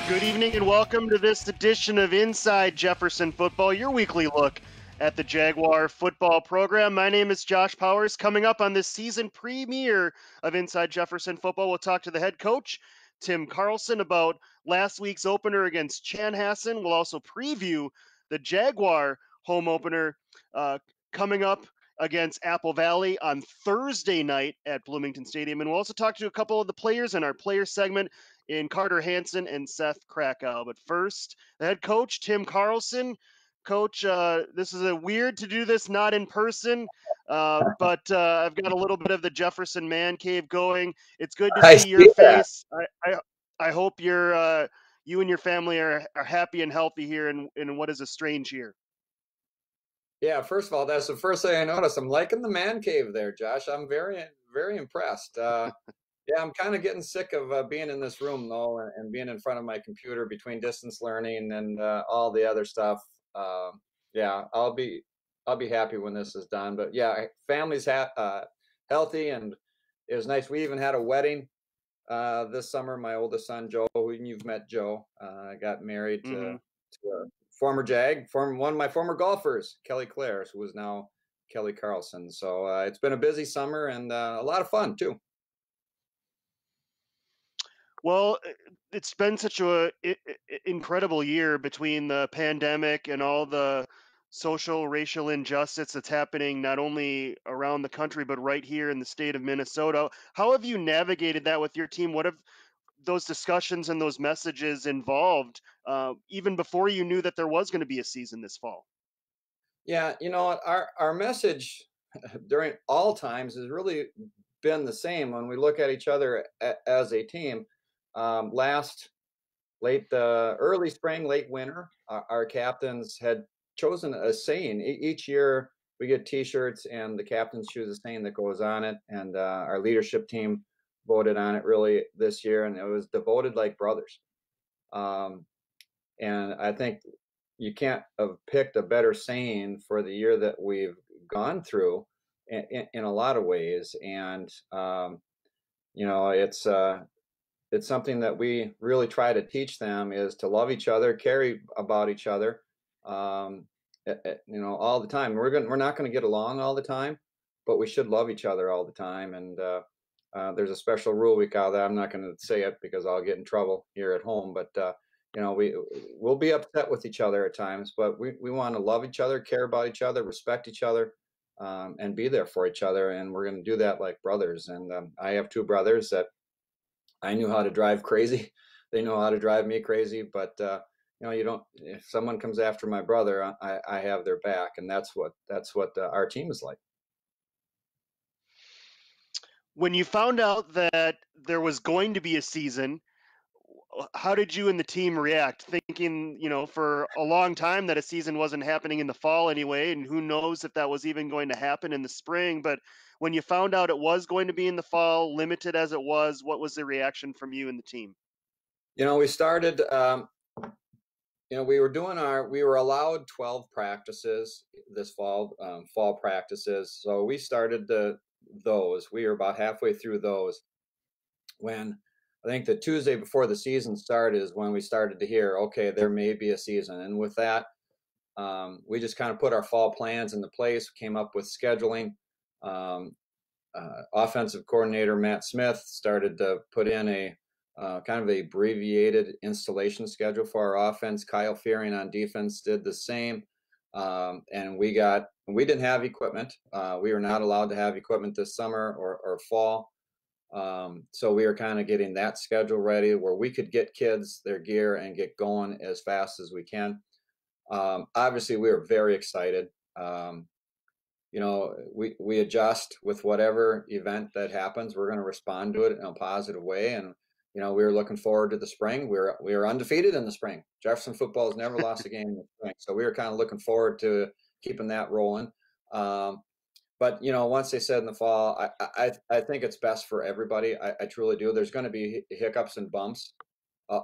Good evening and welcome to this edition of Inside Jefferson Football, your weekly look at the Jaguar football program. My name is Josh Powers. Coming up on this season premiere of Inside Jefferson Football, we'll talk to the head coach, Tim Carlson, about last week's opener against Chanhassen. We'll also preview the Jaguar home opener coming up against Apple Valley on Thursday night at Bloomington Stadium. And we'll also talk to a couple of the players in our player segment in Carter Hansen and Seth Krakow. But first, the head coach, Tim Carlson. Coach, this is weird to do this not in person, but I've got a little bit of the Jefferson man cave going. It's good to I see your see that. face. I hope you and your family are happy and healthy here in what is a strange year. Yeah, first of all, that's the first thing I noticed. I'm liking the man cave there, Josh. I'm very, very impressed. Yeah, I'm kind of getting sick of being in this room though, and being in front of my computer between distance learning and all the other stuff. Yeah, I'll be happy when this is done. But yeah, family's healthy, and it was nice. We even had a wedding this summer. My oldest son, Joe, who you've met, Joe, got married to a former one of my former golfers, Kelly Clares, who is now Kelly Carlson. So it's been a busy summer and a lot of fun too. Well, it's been such a incredible year between the pandemic and all the social racial injustice that's happening not only around the country but right here in the state of Minnesota. How have you navigated that with your team? What have those discussions and those messages involved, even before you knew that there was going to be a season this fall? Yeah, you know what? Our message during all times has really been the same when we look at each other as a team. Last early spring, late winter, our captains had chosen a saying. Each year we get T-shirts, and the captains choose a saying that goes on it. And our leadership team voted on it really this year, and it was "Devoted like brothers." Um, and I think you can't have picked a better saying for the year that we've gone through in a lot of ways. And you know, it's something that we really try to teach them, is to love each other, care about each other, um, you know, all the time. We're not going to get along all the time, but we should love each other all the time. And there's a special rule we got that I'm not going to say it because I'll get in trouble here at home. But you know, we'll be upset with each other at times, but we want to love each other, care about each other, respect each other, and be there for each other. And we're going to do that like brothers. And I have two brothers that I knew how to drive crazy. They know how to drive me crazy. But you know, you don't. If someone comes after my brother, I have their back, and that's what our team is like. When you found out that there was going to be a season, how did you and the team react, thinking, for a long time that a season wasn't happening in the fall anyway, and who knows if that was even going to happen in the spring? But when you found out it was going to be in the fall, limited as it was, what was the reaction from you and the team? You know, we started. You know, we were allowed 12 practices this fall, fall practices. So we started those. We were about halfway through those when I think the Tuesday before the season started is when we started to hear, okay, there may be a season. And with that, we just kind of put our fall plans into place, came up with scheduling. Um, Offensive coordinator Matt Smith started to put in a kind of a abbreviated installation schedule for our offense. Kyle Fearing on defense did the same. And we didn't have equipment. We were not allowed to have equipment this summer or fall. So we were kind of getting that schedule ready where we could get kids their gear and get going as fast as we can. Obviously, we were very excited. You know, we adjust with whatever event that happens. We're going to respond to it in a positive way. And, you know, we were looking forward to the spring. We were undefeated in the spring. Jefferson football has never lost a game in the spring. So we were kind of looking forward to keeping that rolling. But, you know, once they said in the fall, I think it's best for everybody. I truly do. There's going to be hiccups and bumps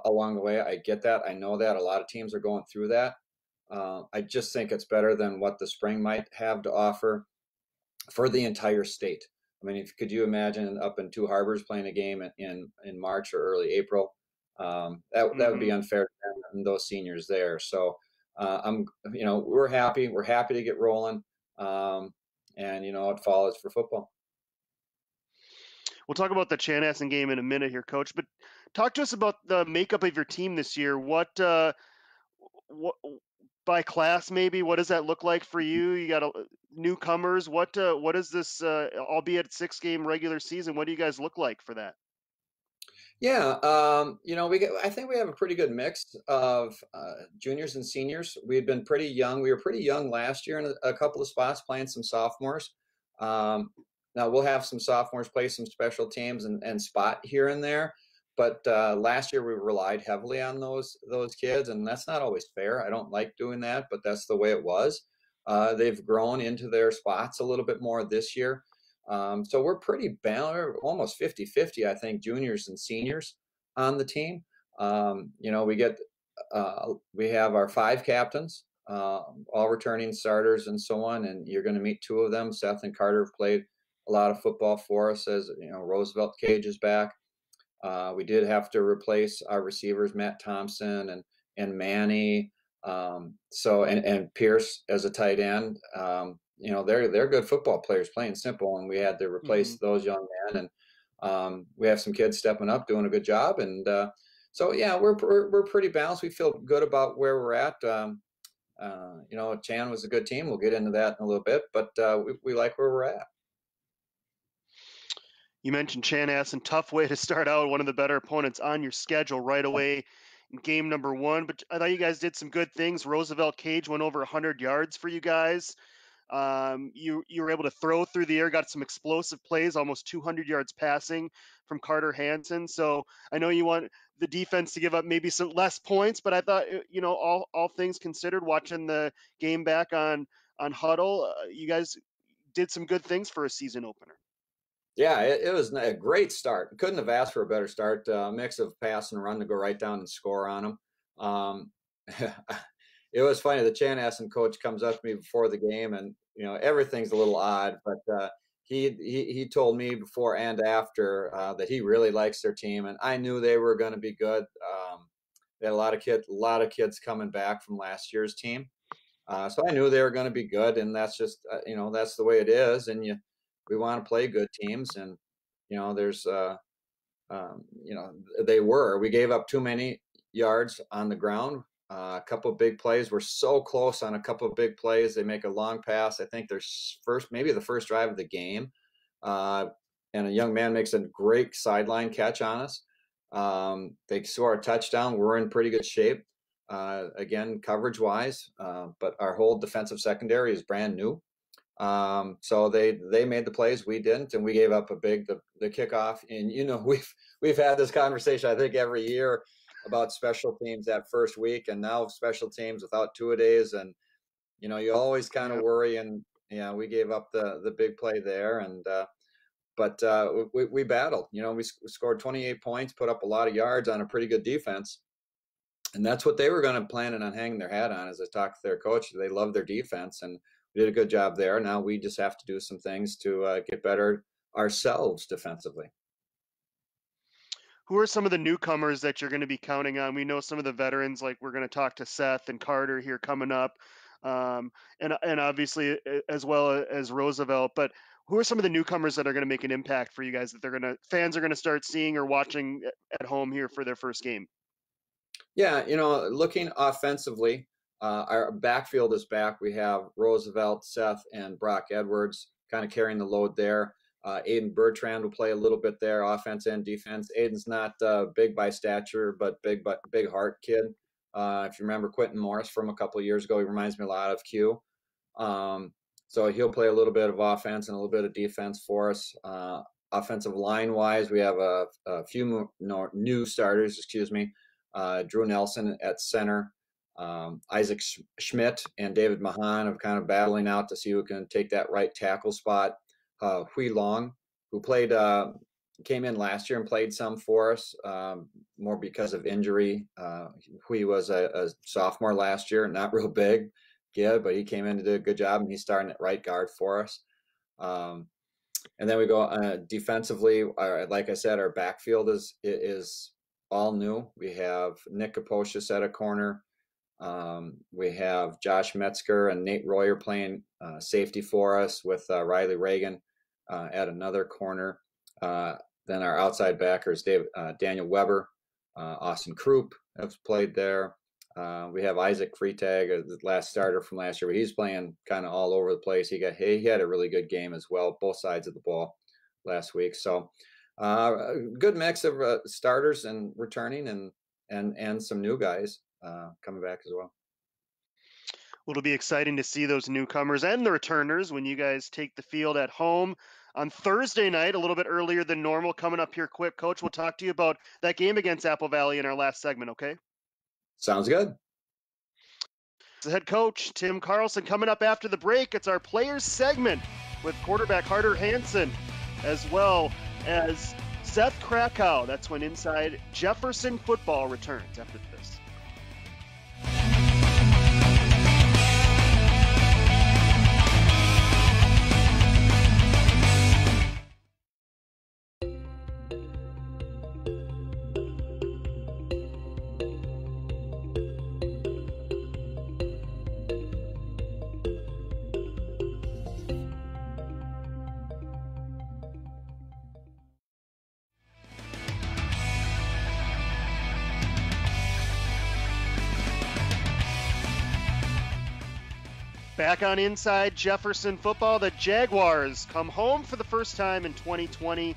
along the way. I get that. I know that a lot of teams are going through that. I just think it's better than what the spring might have to offer for the entire state. I mean, could you imagine up in Two Harbors playing a game in March or early April? That would be Hmm. unfair to them and those seniors there. So we're happy. We're happy to get rolling. And it follows for football. We'll talk about the Chanhassen game in a minute here, Coach. But talk to us about the makeup of your team this year. What by class maybe? What does that look like for you? You got newcomers. What is this? Albeit 6 game regular season, what do you guys look like for that? Yeah, I think we have a pretty good mix of juniors and seniors. We had been pretty young. We were pretty young last year in a couple of spots, playing some sophomores. Um, Now we'll have some sophomores play some special teams and spot here and there. But last year we relied heavily on those kids, and that's not always fair. I don't like doing that, but that's the way it was. They've grown into their spots a little bit more this year. So we're pretty balanced, almost 50-50, I think, juniors and seniors on the team. We have our 5 captains, all returning starters and so on, and you're going to meet 2 of them. Seth and Carter have played a lot of football for us. As you know, Roosevelt Cage is back. We did have to replace our receivers, Matt Thompson and Manny. And Pierce as a tight end. They're good football players, playing simple, and we had to Hmm. replace those young men. And we have some kids stepping up, doing a good job. And so yeah, we're pretty balanced. We feel good about where we're at. Chan was a good team. We'll get into that in a little bit, but we like where we're at. You mentioned Chanhassen, tough way to start out. One of the better opponents on your schedule right away in game number one. But I thought you guys did some good things. Roosevelt Cage went over 100 yards for you guys. You were able to throw through the air, got some explosive plays, almost 200 yards passing from Carter Hansen. So I know you want the defense to give up maybe some less points, but I thought all things considered, watching the game back on Huddle, you guys did some good things for a season opener. Yeah, it was a great start. Couldn't have asked for a better start. Mix of pass and run to go right down and score on them. Um, it was funny. The Chanhassen coach comes up to me before the game, and everything's a little odd, but he told me before and after that he really likes their team, and I knew they were going to be good. They had a lot of kids coming back from last year's team. So I knew they were going to be good, and that's just that's the way it is. And we want to play good teams, and there's you know they were. We gave up too many yards on the ground. A couple of big plays. We're so close on a couple of big plays. They make a long pass. I think their maybe the first drive of the game, uh, and a young man makes a great sideline catch on us. They score a touchdown. We're in pretty good shape. Again, coverage wise, but our whole defensive secondary is brand new. So they made the plays, we didn't, and we gave up the kickoff. And we've had this conversation, I think, every year about special teams that first week, and now special teams without 2-a-days, and you always kind of Yeah. worry. And yeah, we gave up the big play there, and but we battled. We scored 28 points, put up a lot of yards on a pretty good defense. And that's what they were going to planning on hanging their hat on. As I talked to their coach, they love their defense, and we did a good job there. Now we just have to do some things to get better ourselves defensively. Who are some of the newcomers that you're going to be counting on? We know some of the veterans, like we're going to talk to Seth and Carter here coming up, and obviously as well as Roosevelt. But who are some of the newcomers that are going to make an impact for you guys that fans are going to start seeing or watching at home here for their first game? Yeah, looking offensively, our backfield is back. We have Roosevelt, Seth, and Brock Edwards kind of carrying the load there. Aiden Bertrand will play a little bit there, offense and defense. Aiden's not big by stature, but big heart kid. If you remember Quentin Morris from a couple of years ago, he reminds me a lot of Q. Um, so he'll play a little bit of offense and a little bit of defense for us. Offensive line wise, we have a few new starters, excuse me. Drew Nelson at center. Isaac Schmidt and David Mahan are kind of battling out to see who can take that right tackle spot. Hui Long, who came in last year and played some for us, more because of injury. Hui was a sophomore last year, not real big kid, but he came in to do a good job, and he's starting at right guard for us. And then we go defensively. Like I said, our backfield is all new. We have Nick Kaposius at a corner. We have Josh Metzger and Nate Royer playing safety for us with Riley Reagan at another corner. Then our outside backers, Daniel Weber, Austin Krupp have played there. We have Isaac Freitag, the last starter from last year, but he's playing kind of all over the place. He had a really good game as well, both sides of the ball last week. So a good mix of starters and returning and some new guys coming back as well. Well, it'll be exciting to see those newcomers and the returners when you guys take the field at home on Thursday night, a little bit earlier than normal. Coming up here quick, Coach, we'll talk to you about that game against Apple Valley in our last segment, okay? Sounds good. The head coach, Tim Carlson, coming up after the break. It's our players segment with quarterback Carter Hansen, as well as Seth Krakow. That's when Inside Jefferson Football returns after this. Back on Inside Jefferson Football, the Jaguars come home for the first time in 2020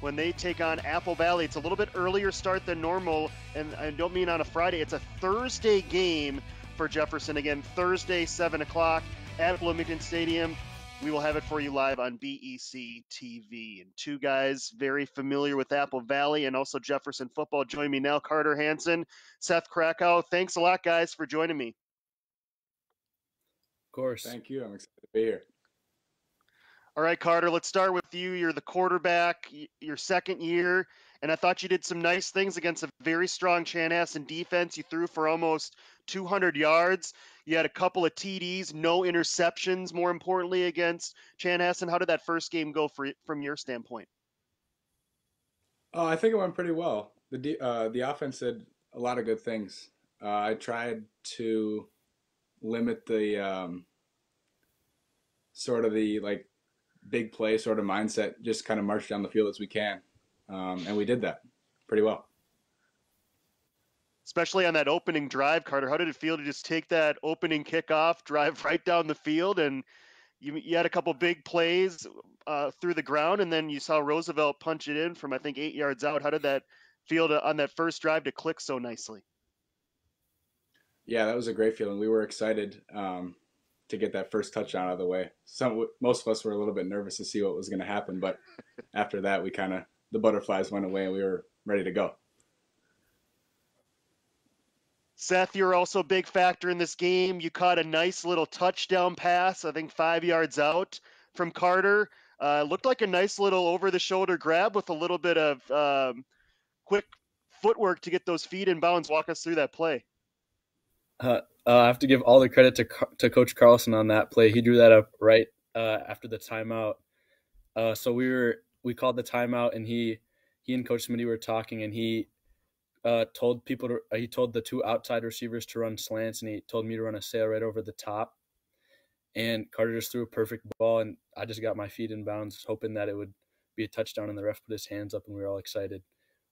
when they take on Apple Valley. It's a little bit earlier start than normal, and I don't mean on a Friday. It's a Thursday game for Jefferson. Again, Thursday, 7 o'clock at Bloomington Stadium. We will have it for you live on BEC-TV. And two guys very familiar with Apple Valley and also Jefferson football join me now, Carter Hansen, Seth Krakow. Thanks a lot, guys, for joining me. Of course. Thank you. I'm excited to be here. All right, Carter, let's start with you. You're the quarterback, your second year, and I thought you did some nice things against a very strong Chanhassen defense. You threw for almost 200 yards. You had a couple of TDs, no interceptions, more importantly, against Chanhassen. How did that first game go from your standpoint? Oh, I think it went pretty well. The offense did a lot of good things. I tried to limit the sort of the like big play sort of mindset, just kind of march down the field as we can, and we did that pretty well. Especially on that opening drive, Carter, how did it feel to just take that opening kickoff, drive right down the field, and you had a couple big plays through the ground, and then you saw Roosevelt punch it in from, I think, 8 yards out. How did that feel on that first drive to click so nicely? Yeah, that was a great feeling. We were excited to get that first touchdown out of the way. Most of us were a little bit nervous to see what was going to happen, but after that, the butterflies went away and we were ready to go. Seth, you're also a big factor in this game. You caught a nice little touchdown pass, I think 5 yards out from Carter. Looked like a nice little over-the-shoulder grab with a little bit of quick footwork to get those feet in bounds. Walk us through that play. I have to give all the credit to Coach Carlson on that play. He drew that up right after the timeout. So we called the timeout, and he and Coach Smitty were talking, and he told the two outside receivers to run slants, and he told me to run a sail right over the top. And Carter just threw a perfect ball, and I just got my feet in bounds, hoping that it would be a touchdown, and the ref put his hands up, and we were all excited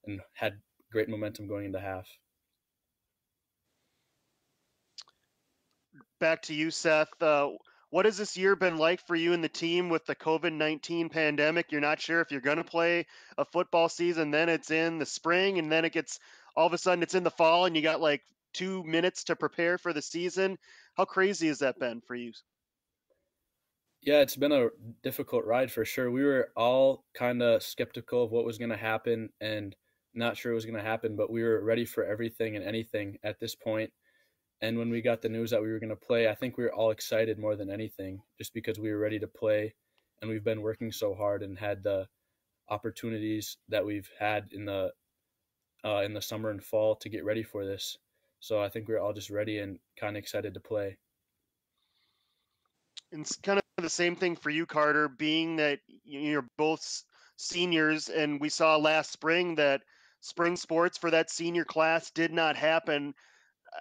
and had great momentum going into half. Back to you, Seth. What has this year been like for you and the team with the COVID-19 pandemic? You're not sure if you're going to play a football season, then it's in the spring, and then all of a sudden it's in the fall, and you got like 2 minutes to prepare for the season. How crazy has that been for you? Yeah, it's been a difficult ride for sure. We were all kind of skeptical of what was going to happen and not sure it was going to happen, but we were ready for everything and anything at this point. And when we got the news that we were going to play, I think we were all excited more than anything, just because we were ready to play, and we've been working so hard and had the opportunities that we've had in the summer and fall to get ready for this. So I think we're all just ready and kind of excited to play. And it's kind of the same thing for you, Carter, being that you're both seniors, and we saw last spring that spring sports for that senior class did not happen.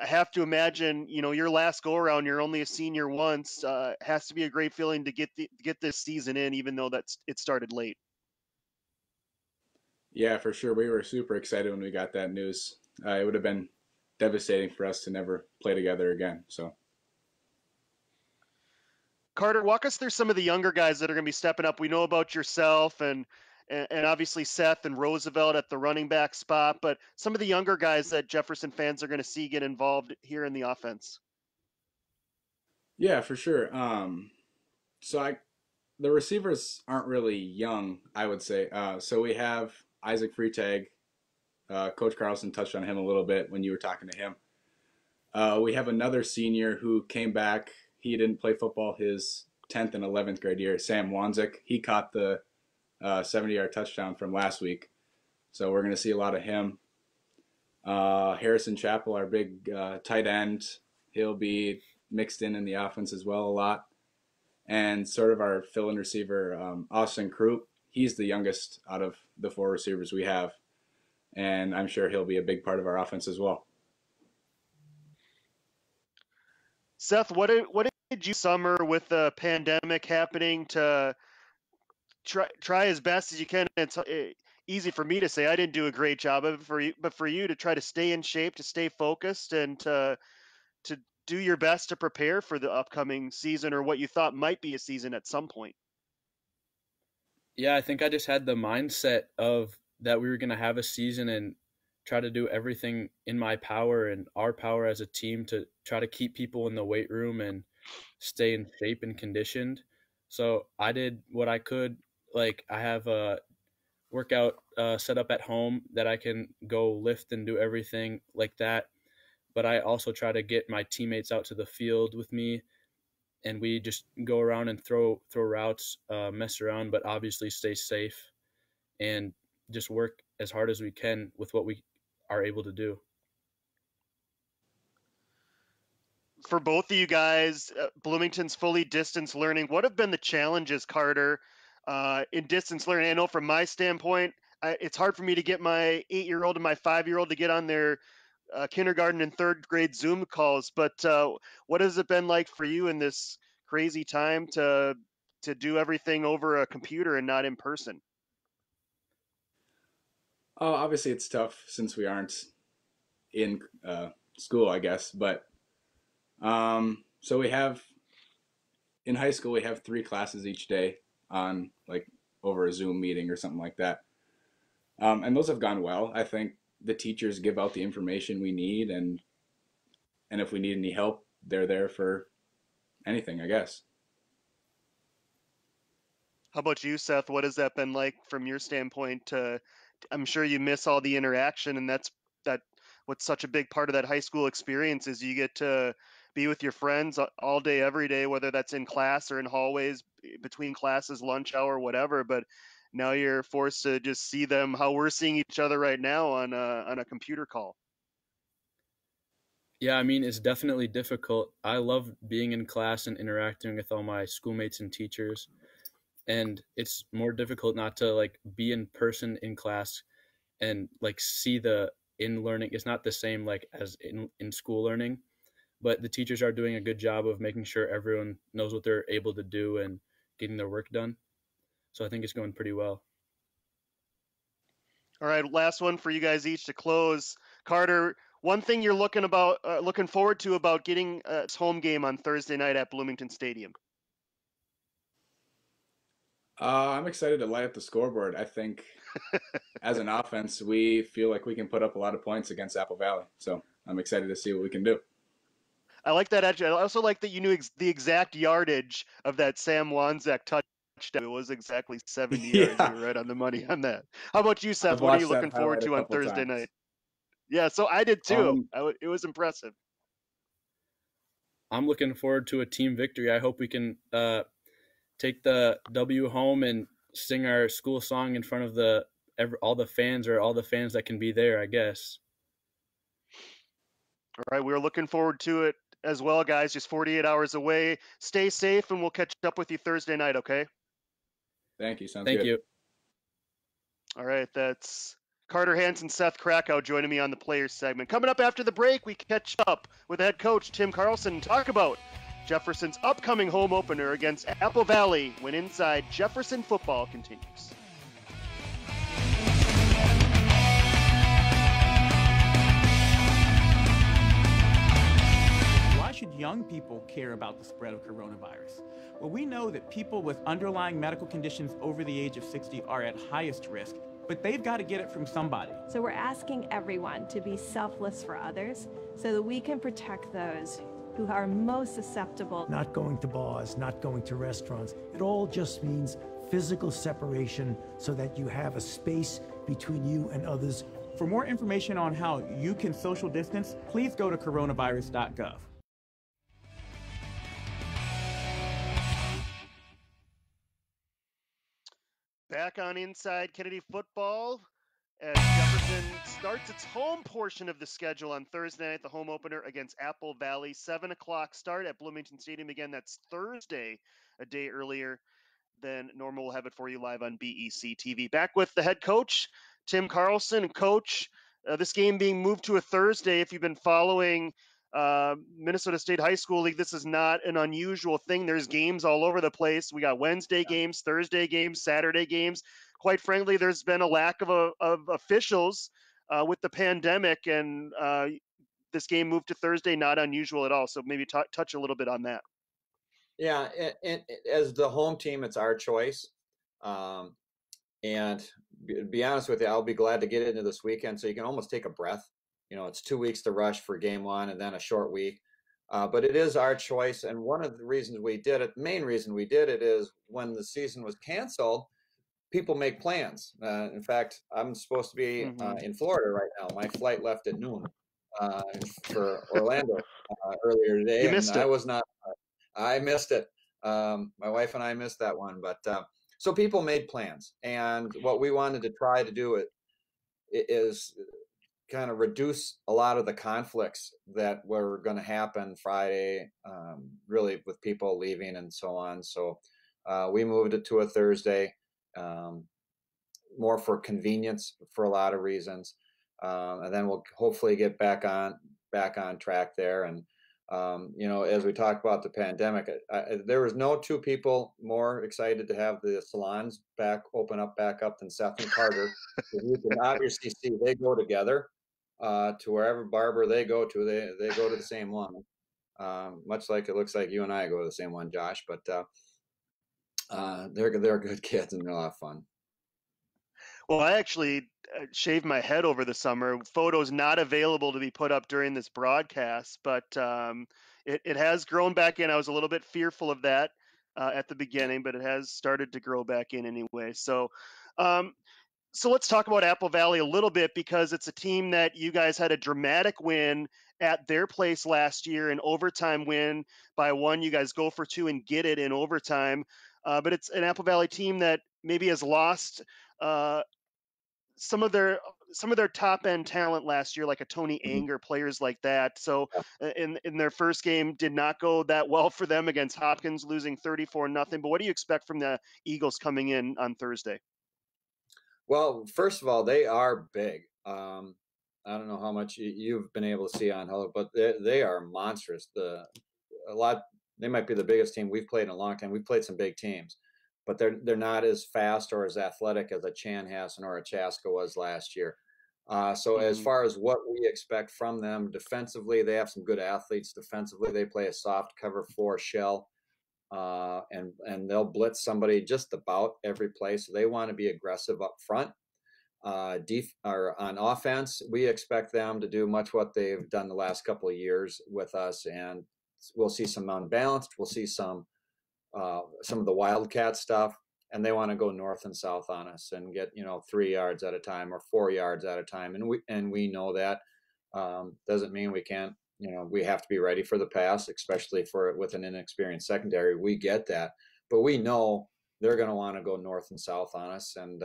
I have to imagine, your last go around, you're only a senior once. Has to be a great feeling to get this season in, even though it started late. Yeah, for sure. We were super excited when we got that news. It would have been devastating for us to never play together again. So, Carter, walk us through some of the younger guys that are going to be stepping up. We know about yourself and obviously Seth and Roosevelt at the running back spot, but some of the younger guys that Jefferson fans are going to see get involved here in the offense. yeah, for sure. The receivers aren't really young, I would say. So we have Isaac Freitag. Coach Carlson touched on him a little bit when you were talking to him. We have another senior who came back. He didn't play football his 10th and 11th grade year, Sam Wanzik. He caught the 70-yard touchdown from last week. So we're going to see a lot of him. Harrison Chappell, our big tight end, he'll be mixed in the offense as well a lot. And sort of our fill-in receiver, Austin Krupp, he's the youngest out of the 4 receivers we have. And I'm sure he'll be a big part of our offense as well. Seth, what did you summer with the pandemic happening to try as best as you can? It's easy for me to say I didn't do a great job of it for you, but for you to try to stay in shape, to stay focused, and to do your best to prepare for the upcoming season or what you thought might be a season at some point. Yeah, I think I just had the mindset of that we were going to have a season and try to do everything in my power and our power as a team to try to keep people in the weight room and stay in shape and conditioned. So I did what I could. Like, I have a workout set up at home that I can go lift and do everything like that. But I also try to get my teammates out to the field with me, and we just go around and throw routes, mess around, but obviously stay safe and just work as hard as we can with what we are able to do. For both of you guys, Bloomington's fully distance learning. What have been the challenges, Carter, in distance learning? I know from my standpoint, it's hard for me to get my 8-year-old and my 5-year-old to get on their kindergarten and third grade Zoom calls. But what has it been like for you in this crazy time to do everything over a computer and not in person? Oh, obviously it's tough since we aren't in school, I guess. But so we have in high school we have 3 classes each day on like over a Zoom meeting or something like that, and those have gone well. I think the teachers give out the information we need, and if we need any help, they're there for anything, I guess. How about you, Seth? What has that been like from your standpoint? I'm sure you miss all the interaction, and that's what's such a big part of that high school experience is you get to be with your friends all day, every day, whether that's in class or in hallways, between classes, lunch hour, whatever. But now you're forced to just see them how we're seeing each other right now on a computer call. Yeah, I mean, it's definitely difficult. I love being in class and interacting with all my schoolmates and teachers. And it's more difficult not to like be in person in class and like see the in learning. It's not the same like as in school learning, but the teachers are doing a good job of making sure everyone knows what they're able to do and getting their work done. So I think it's going pretty well. All right, last one for you guys each to close. Carter, one thing you're looking forward to about getting this home game on Thursday night at Bloomington Stadium. I'm excited to light up the scoreboard. I think as an offense, we feel like we can put up a lot of points against Apple Valley. So I'm excited to see what we can do. I like that. Actually, I also like that you knew the exact yardage of that Sam Wanzek touchdown. It was exactly 70 yards. Yeah, You were right on the money on that. How about you, Seth? I've What are you watched looking that forward highlight a to on couple Thursday times. night? Yeah, so I did too. Um, It was impressive. I'm looking forward to a team victory. I hope we can take the W home and sing our school song in front of all the fans that can be there, I guess. All right, we're looking forward to it as well, guys. Just 48 hours away. Stay safe, and we'll catch up with you Thursday night, okay? Thank you. Sounds Thank good. you. All right, that's Carter Hansen, Seth Krakow joining me on the Players segment. Coming up after the break, we catch up with head coach Tim Carlson and talk about Jefferson's upcoming home opener against Apple Valley when Inside Jefferson Football continues. Why should young people care about the spread of coronavirus? Well, we know that people with underlying medical conditions over the age of 60 are at highest risk, but they've got to get it from somebody. So we're asking everyone to be selfless for others so that we can protect those who are most susceptible. Not going to bars, not going to restaurants. It all just means physical separation so that you have a space between you and others. For more information on how you can social distance, please go to coronavirus.gov. Back on Inside Kennedy Football as Jefferson starts its home portion of the schedule on Thursday night, the home opener against Apple Valley. 7 o'clock start at Bloomington Stadium. Again, that's Thursday, a day earlier than normal. We'll have it for you live on BEC-TV. Back with the head coach, Tim Carlson. Coach, this game being moved to a Thursday, if you've been following Minnesota State High School League, this is not an unusual thing. There's games all over the place. We got Wednesday games, Thursday games, Saturday games. Quite frankly, there's been a lack of officials with the pandemic, and this game moved to Thursday, not unusual at all. So maybe touch a little bit on that. Yeah, and as the home team, it's our choice. And be honest with you, I'll be glad to get into this weekend so you can almost take a breath. You know, it's 2 weeks to rush for game one and then a short week. But it is our choice. And one of the reasons we did it, the main reason we did it, is when the season was canceled, people make plans. In fact, I'm supposed to be in Florida right now. My flight left at noon for Orlando earlier today. You missed it. I was not. I missed it. My wife and I missed that one. But so people made plans. And what we wanted to try to do is kind of reduce a lot of the conflicts that were going to happen Friday, really with people leaving and so on. So we moved it to a Thursday, more for convenience for a lot of reasons. And then we'll hopefully get back on track there. And, you know, as we talk about the pandemic, there was no two people more excited to have the salons open up than Seth and Carter. You can obviously see they go together. To wherever barber they go to, they go to the same one. Much like it looks like you and I go to the same one, Josh. But they're good kids and they're a lot of fun. Well, I actually shaved my head over the summer. Photos not available to be put up during this broadcast, but it has grown back in. I was a little bit fearful of that at the beginning, but it has started to grow back in anyway. So let's talk about Apple Valley a little bit, because it's a team that you guys had a dramatic win at their place last year, an overtime win by one. You guys go for two and get it in overtime. But it's an Apple Valley team that maybe has lost some of their top end talent last year, like a Tony Anger, players like that. So in their first game did not go that well for them against Hopkins, losing 34-0. But what do you expect from the Eagles coming in on Thursday? Well, first of all, they are big. I don't know how much you've been able to see on Hello, but they are monstrous. They might be the biggest team we've played in a long time. We've played some big teams, but they're not as fast or as athletic as a Chanhassen or a Chaska was last year. So as far as what we expect from them defensively, they have some good athletes. Defensively, they play a soft cover 4 shell. And they'll blitz somebody just about every play. So they want to be aggressive up front. On offense, we expect them to do much what they've done the last couple of years with us, and we'll see some unbalanced. We'll see some of the Wildcat stuff, and they want to go north and south on us and get 3 yards at a time or 4 yards at a time, and we know that. Doesn't mean we can't. We have to be ready for the pass, especially with an inexperienced secondary. We get that, but we know they're going to want to go north and south on us, and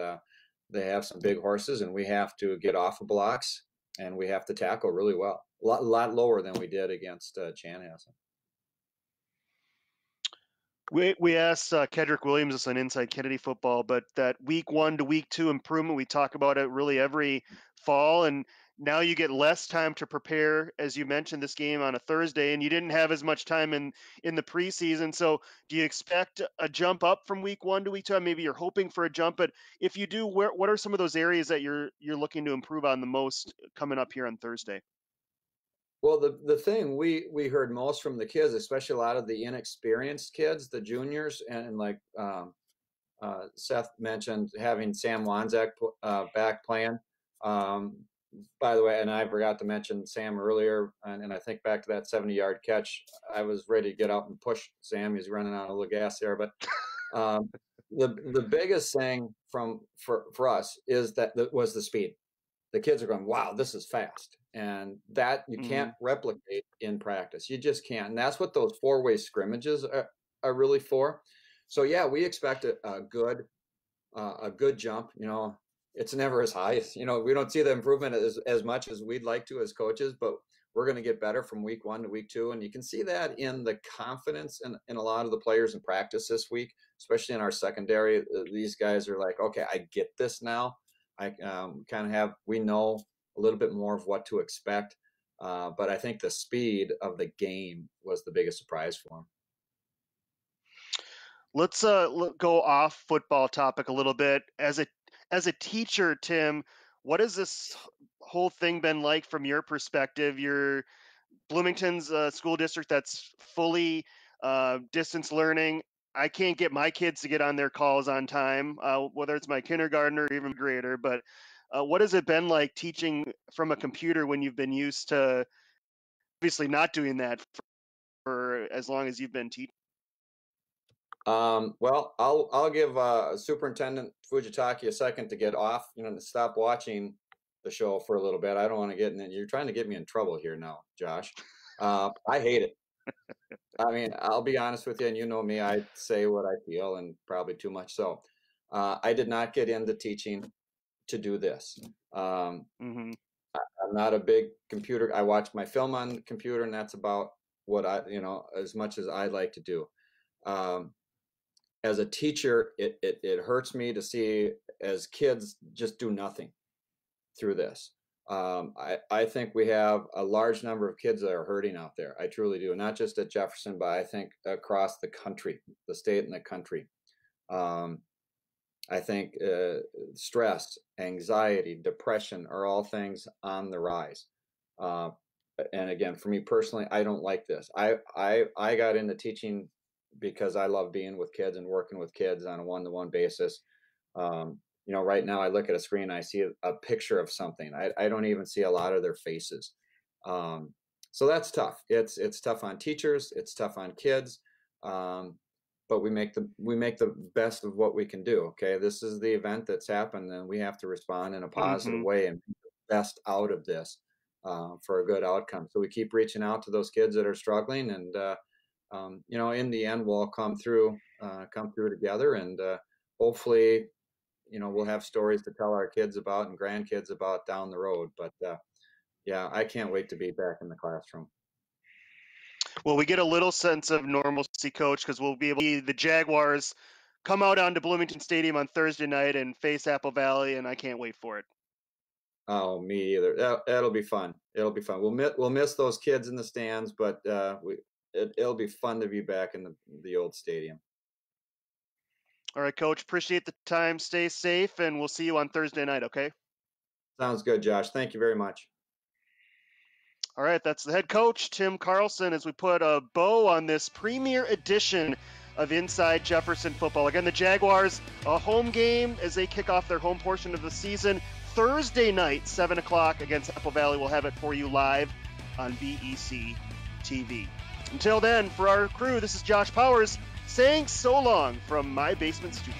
they have some big horses, and we have to get off of blocks, and we have to tackle really well. A lot lower than we did against Chanhassen. We asked Kedrick Williams this on Inside Kennedy Football, but that week 1 to week 2 improvement, we talk about it really every fall, and now you get less time to prepare, as you mentioned, this game on a Thursday, and you didn't have as much time in the preseason. So, do you expect a jump up from week 1 to week 2? Maybe you're hoping for a jump, but if you do, what are some of those areas that you're looking to improve on the most coming up here on Thursday? Well, the thing we heard most from the kids, especially a lot of the inexperienced kids, the juniors, and like Seth mentioned, having Sam Wanzak back playing. By the way, and I forgot to mention Sam earlier, and I think back to that 70-yard catch, I was ready to get out and push Sam. He's running out of a little gas there, but the biggest thing for us is that was the speed. The kids are going, wow, this is fast. And that you can't replicate in practice. You just can't. And that's what those 4-way scrimmages are really for. So yeah, we expect a good jump. You know, it's never as high as, you know, we don't see the improvement as much as we'd like to as coaches, but we're going to get better from week 1 to week 2. And you can see that in the confidence in a lot of the players in practice this week, especially in our secondary. These guys are like, okay, I get this now. We know a little bit more of what to expect. But I think the speed of the game was the biggest surprise for him. Let's go off football topic a little bit. As a teacher, Tim, what has this whole thing been like from your perspective? Your Bloomington's school district that's fully distance learning. I can't get my kids to get on their calls on time, whether it's my kindergartner or even grader. But what has it been like teaching from a computer when you've been used to obviously not doing that for as long as you've been teaching? Well, I'll give Superintendent Fujitaki a second to get off, you know, to stop watching the show for a little bit. I don't want to get in it. You're trying to get me in trouble here now, Josh. I hate it. I mean, I'll be honest with you, and you know me, I say what I feel, and probably too much so. I did not get into teaching to do this. I'm not a big computer. I watch my film on the computer, and that's about what as much as I like to do. As a teacher, it hurts me to see as kids just do nothing through this. I think we have a large number of kids that are hurting out there. I truly do. Not just at Jefferson, but I think across the country, the state and the country. I think stress, anxiety, depression are all things on the rise. And again, for me personally, I don't like this. I got into teaching because I love being with kids and working with kids on a one-to-one basis. You know, right now I look at a screen, I see a picture of something. I don't even see a lot of their faces. So that's tough. It's tough on teachers. It's tough on kids. But we make the best of what we can do. Okay, this is the event that's happened, and we have to respond in a positive way and make the best out of this for a good outcome. So we keep reaching out to those kids that are struggling, and you know, in the end, we'll all come through together, and hopefully, you know, we'll have stories to tell our kids about and grandkids about down the road. But yeah, I can't wait to be back in the classroom. Well, we get a little sense of normalcy, Coach, because we'll be able to see the Jaguars come out onto Bloomington Stadium on Thursday night and face Apple Valley, and I can't wait for it. Oh, me either. That'll be fun. It'll be fun. We'll miss those kids in the stands, but it'll be fun to be back in the old stadium. All right, Coach. Appreciate the time. Stay safe, and we'll see you on Thursday night, okay? Sounds good, Josh. Thank you very much. All right, that's the head coach, Tim Carlson, as we put a bow on this premier edition of Inside Jefferson Football. Again, the Jaguars, a home game as they kick off their home portion of the season. Thursday night, 7 o'clock against Apple Valley. We'll have it for you live on BEC-TV. Until then, for our crew, this is Josh Powers saying so long from my basement studio.